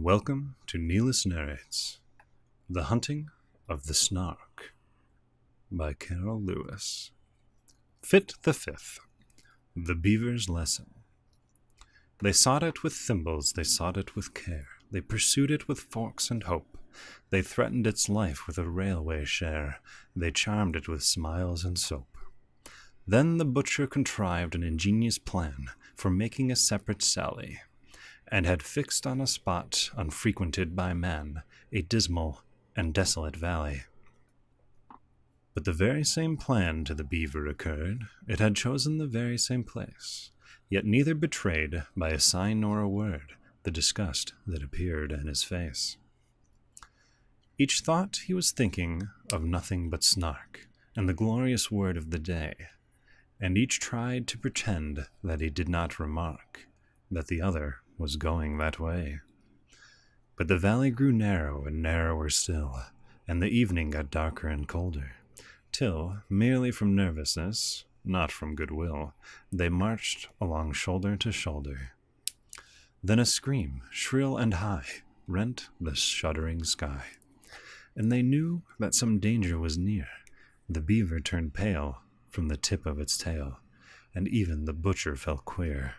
Welcome to Neilist narrates The Hunting of the Snark by Carol Lewis. Fit the Fifth. The Beaver's Lesson. They sought it with thimbles, they sought it with care, they pursued it with forks and hope, they threatened its life with a railway share, they charmed it with smiles and soap. Then the butcher contrived an ingenious plan for making a separate sally, and had fixed on a spot unfrequented by man, a dismal and desolate valley. But the very same plan to the beaver occurred, it had chosen the very same place, yet neither betrayed by a sign nor a word the disgust that appeared in his face. Each thought he was thinking of nothing but Snark, and the glorious word of the day, and each tried to pretend that he did not remark that the other was going that way. But the valley grew narrow and narrower still, and the evening got darker and colder, till, merely from nervousness, not from goodwill, they marched along shoulder to shoulder. Then a scream, shrill and high, rent the shuddering sky, and they knew that some danger was near. The beaver turned pale from the tip of its tail, and even the butcher felt queer.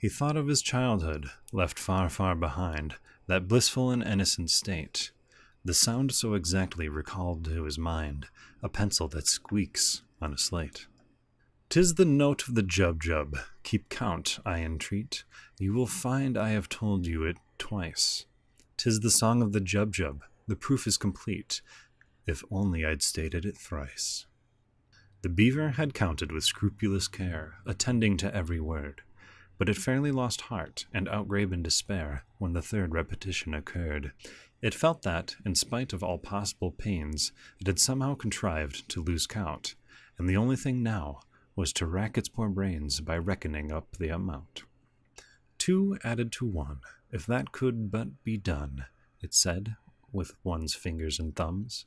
He thought of his childhood, left far, far behind, that blissful and innocent state. The sound so exactly recalled to his mind a pencil that squeaks on a slate. "'Tis the note of the jub-jub. Keep count, I entreat. You will find I have told you it twice. 'Tis the song of the jub-jub. The proof is complete. If only I'd stated it thrice." The beaver had counted with scrupulous care, attending to every word, but it fairly lost heart and outgrabe in despair when the third repetition occurred. It felt that, in spite of all possible pains, it had somehow contrived to lose count, and the only thing now was to rack its poor brains by reckoning up the amount. 2 added to 1, if that could but be done, it said, with one's fingers and thumbs,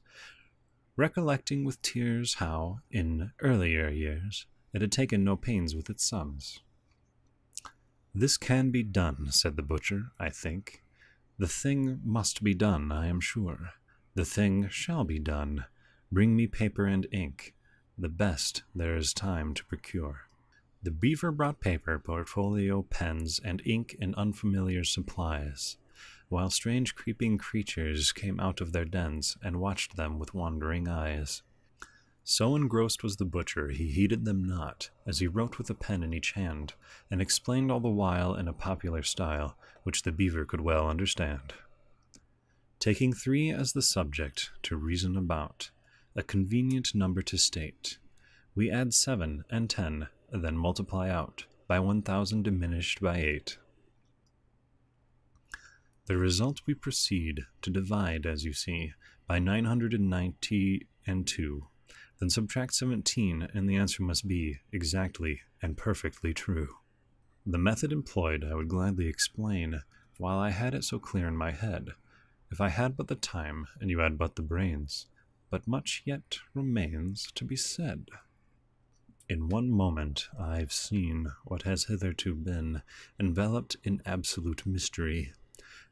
recollecting with tears how, in earlier years, it had taken no pains with its sums. "This can be done," said the butcher, "I think. The thing must be done, I am sure. The thing shall be done. Bring me paper and ink, the best there is time to procure." The beaver brought paper, portfolio, pens, and ink in unfamiliar supplies, while strange creeping creatures came out of their dens and watched them with wandering eyes. So engrossed was the butcher he heeded them not, as he wrote with a pen in each hand, and explained all the while in a popular style which the beaver could well understand. "Taking 3 as the subject to reason about, a convenient number to state, we add 7 and 10, then multiply out by 1,000 diminished by 8. The result we proceed to divide, as you see, by 992, then subtract 17, and the answer must be exactly and perfectly true. The method employed I would gladly explain, while I had it so clear in my head, if I had but the time, and you had but the brains, but much yet remains to be said. In one moment I've seen what has hitherto been enveloped in absolute mystery,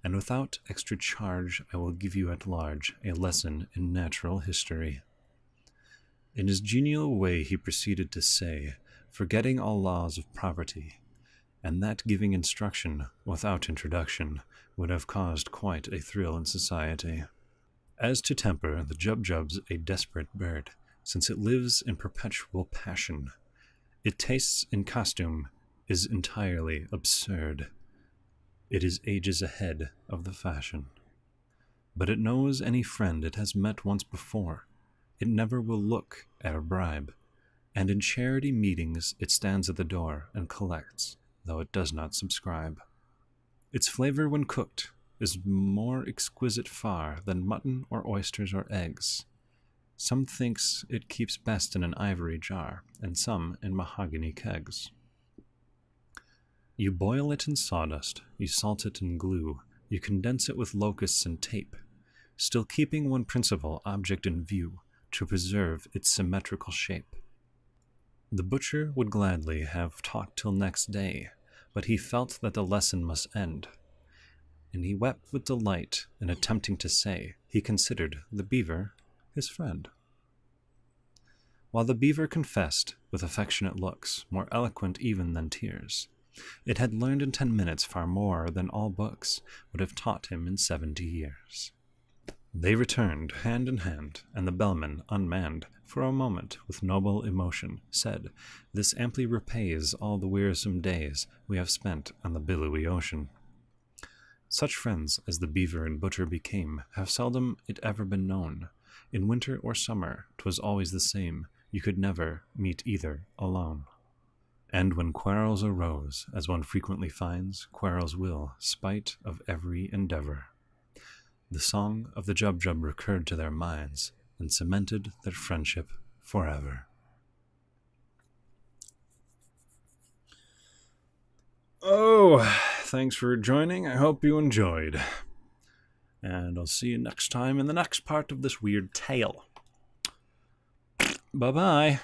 and without extra charge I will give you at large a lesson in natural history." In his genial way he proceeded to say, forgetting all laws of property, and that giving instruction without introduction would have caused quite a thrill in society. "As to temper, the jub-jub's a desperate bird, since it lives in perpetual passion. It tastes in costume is entirely absurd. It is ages ahead of the fashion. But it knows any friend it has met once before. It never will look at a bribe, and in charity meetings it stands at the door and collects, though it does not subscribe. Its flavor when cooked is more exquisite far than mutton or oysters or eggs. Some thinks it keeps best in an ivory jar, and some in mahogany kegs. You boil it in sawdust, you salt it in glue, you condense it with locusts and tape, still keeping one principal object in view, to preserve its symmetrical shape. The butcher would gladly have talked till next day, but he felt that the lesson must end. and he wept with delight in attempting to say he considered the beaver his friend. While the beaver confessed, with affectionate looks, more eloquent even than tears, it had learned in 10 minutes far more than all books would have taught him in 70 years. They returned hand in hand, and the bellman, unmanned, for a moment with noble emotion, said, "This amply repays all the wearisome days we have spent on the billowy ocean." Such friends as the beaver and butcher became have seldom it ever been known. In winter or summer 'twas always the same, you could never meet either alone. And when quarrels arose, as one frequently finds, quarrels will, spite of every endeavor. The song of the Jubjub recurred to their minds and cemented their friendship forever. Oh, thanks for joining. I hope you enjoyed. And I'll see you next time in the next part of this weird tale. Bye-bye.